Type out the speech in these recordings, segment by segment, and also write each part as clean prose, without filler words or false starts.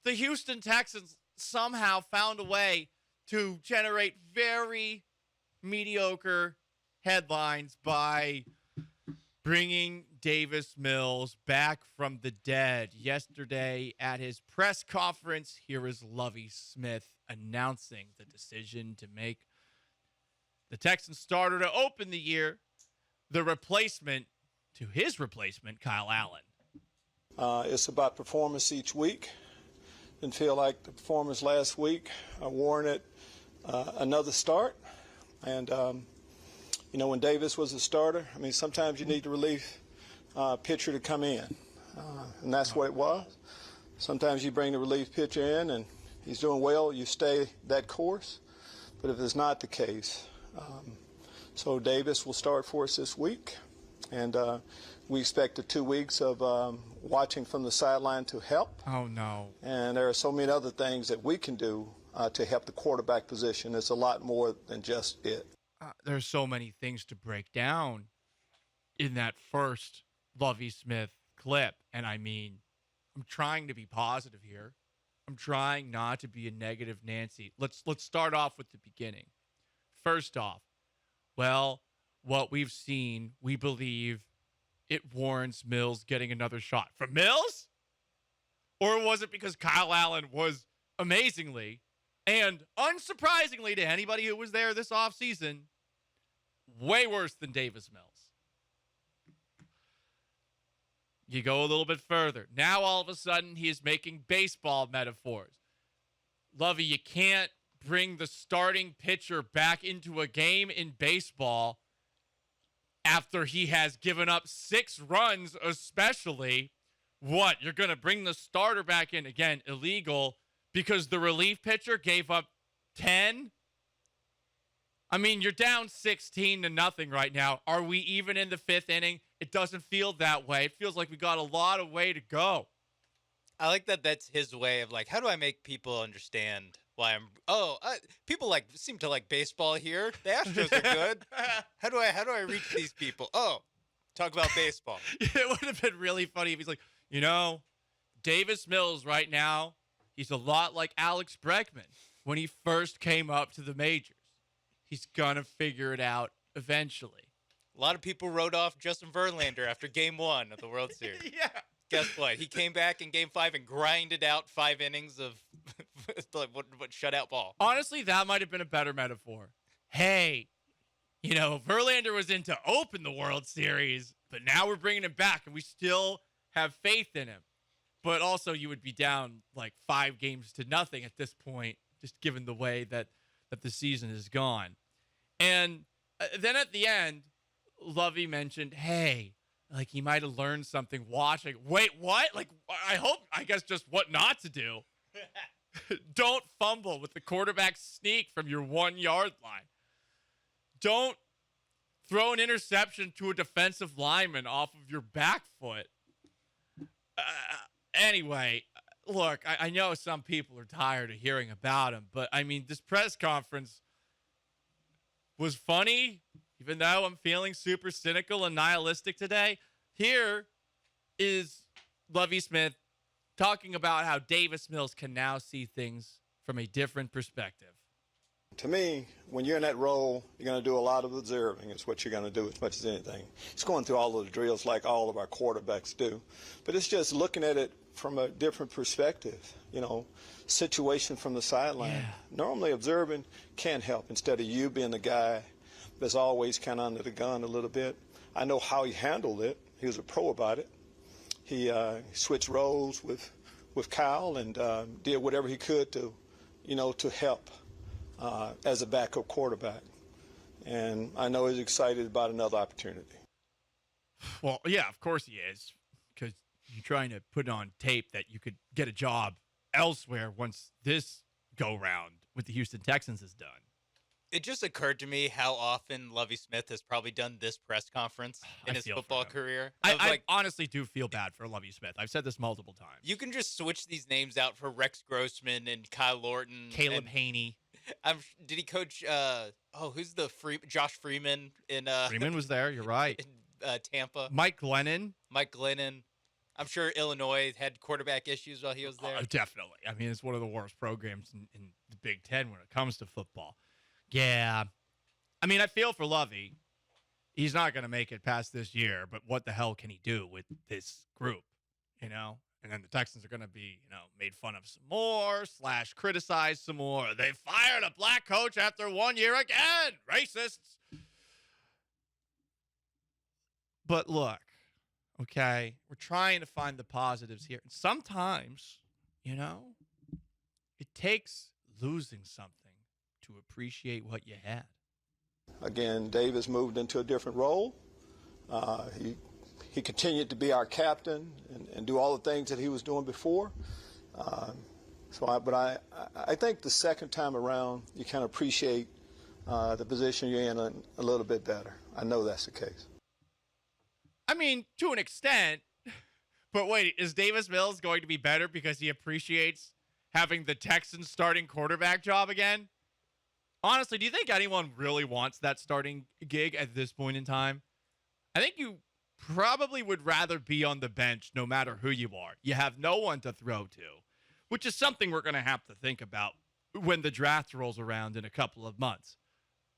the Houston Texans somehow found a way to generate very mediocre headlines by bringing Davis Mills back from the dead. Yesterday at his press conference, here is Lovie Smith announcing the decision to make the Texans starter to open the year the replacement to his replacement, Kyle Allen. It's about performance each week. Didn't feel like the performance last week warranted another start. And when Davis was a starter, sometimes you need the relief pitcher to come in, and that's what it was. Sometimes you bring the relief pitcher in, and he's doing well, you stay that course. But if it's not the case, so Davis will start for us this week, and we expect the 2 weeks of watching from the sideline to help. Oh, no. And there are so many other things that we can do to help the quarterback position. It's a lot more than just it. There's so many things to break down in that first Lovie Smith clip. And I'm trying to be positive here. I'm trying not to be a negative Nancy. Let's start off with the beginning. First off, well, what we've seen, we believe it warrants Mills getting another shot. From Mills? Or was it because Kyle Allen was amazingly and unsurprisingly to anybody who was there this offseason, way worse than Davis Mills? You go a little bit further. Now, all of a sudden, he is making baseball metaphors. Lovey, you can't bring the starting pitcher back into a game in baseball after he has given up 6 runs, especially. What? You're going to bring the starter back in? Again, illegal. Because the relief pitcher gave up 10? You're down 16-0 right now. Are we even in the 5th inning? It doesn't feel that way. It feels like we got a lot of way to go. I like that that's his way of how do I make people understand why I'm people seem to like baseball here. The Astros are good. How do I reach these people? Oh, talk about baseball. It would have been really funny if he's like, Davis Mills right now, he's a lot like Alex Bregman when he first came up to the majors. He's going to figure it out eventually. A lot of people wrote off Justin Verlander after Game 1 of the World Series. Yeah. Guess what? He came back in Game 5 and grinded out 5 innings of what shutout ball. Honestly, that might have been a better metaphor. Hey, Verlander was in to open the World Series, but now we're bringing him back, and we still have faith in him. But also, you would be down 5-0 at this point, just given the way that the season is gone. And then at the end, Lovey mentioned, hey, he might have learned something watching. Wait, what? I guess just what not to do. Don't fumble with the quarterback sneak from your 1-yard line. Don't throw an interception to a defensive lineman off of your back foot. Anyway, look, I know some people are tired of hearing about him, but this press conference was funny, even though I'm feeling super cynical and nihilistic today. Here is Lovie Smith talking about how Davis Mills can now see things from a different perspective. To me, when you're in that role, you're going to do a lot of observing. It's what you're going to do as much as anything. It's going through all of the drills like all of our quarterbacks do. But it's just looking at it from a different perspective, situation from the sideline. Yeah. Normally observing can help instead of you being the guy that's always kind of under the gun a little bit. I know how he handled it. He was a pro about it. He switched roles with Kyle and did whatever he could to help as a backup quarterback. And I know he's excited about another opportunity. Well, yeah, of course he is, because you're trying to put on tape that you could get a job elsewhere once this go-round with the Houston Texans is done. It just occurred to me how often Lovie Smith has probably done this press conference in his football career. I honestly do feel bad for Lovie Smith. I've said this multiple times. You can just switch these names out for Rex Grossman and Kyle Lorton. Caleb Haney. Did he coach, who's the Josh Freeman in... Freeman was there, you're right. In Tampa. Mike Glennon. I'm sure Illinois had quarterback issues while he was there. Definitely. I mean, it's one of the worst programs in the Big Ten when it comes to football. Yeah. I mean, I feel for Lovey. He's not going to make it past this year, but what the hell can he do with this group, you know? And then the Texans are going to be, made fun of some more, / criticized some more. They fired a black coach after 1 year again. Racists. But look, okay, we're trying to find the positives here. And sometimes, it takes losing something to appreciate what you had. Again, Davis moved into a different role. He continued to be our captain and do all the things that he was doing before. But I think the second time around, you kind of appreciate the position you're in a little bit better. I know that's the case. I mean, to an extent. But wait, is Davis Mills going to be better because he appreciates having the Texans starting quarterback job again? Honestly, do you think anyone really wants that starting gig at this point in time? I think you probably would rather be on the bench no matter who you are. You have no one to throw to, which is something we're going to have to think about when the draft rolls around in a couple of months.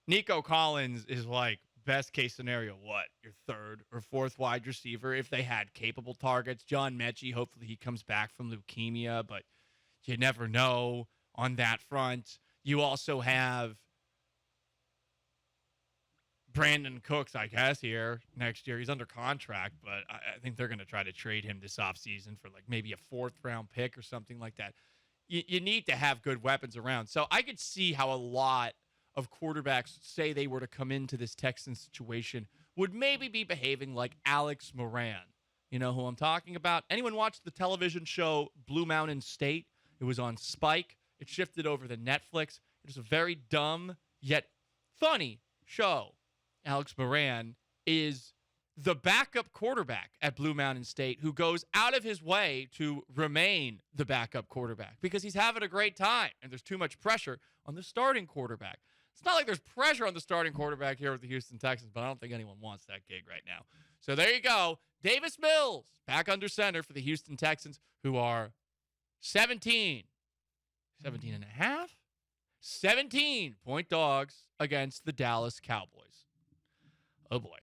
Nico Collins is like best case scenario, what? Your third or fourth wide receiver if they had capable targets. John Mechie, hopefully he comes back from leukemia, but you never know on that front. You also have Brandon Cooks, I guess, here next year. He's under contract, but I think they're going to try to trade him this offseason for like maybe a 4th-round pick or something like that. You need to have good weapons around. So I could see how a lot of quarterbacks, say they were to come into this Texans situation, would maybe be behaving like Alex Moran. You know who I'm talking about? Anyone watch the television show Blue Mountain State? It was on Spike. It shifted over to Netflix. It was a very dumb yet funny show. Alex Moran is the backup quarterback at Blue Mountain State who goes out of his way to remain the backup quarterback because he's having a great time and there's too much pressure on the starting quarterback. It's not like there's pressure on the starting quarterback here with the Houston Texans, but I don't think anyone wants that gig right now. So there you go. Davis Mills back under center for the Houston Texans, who are 17 and a half? 17-point dogs against the Dallas Cowboys. Oh, boy.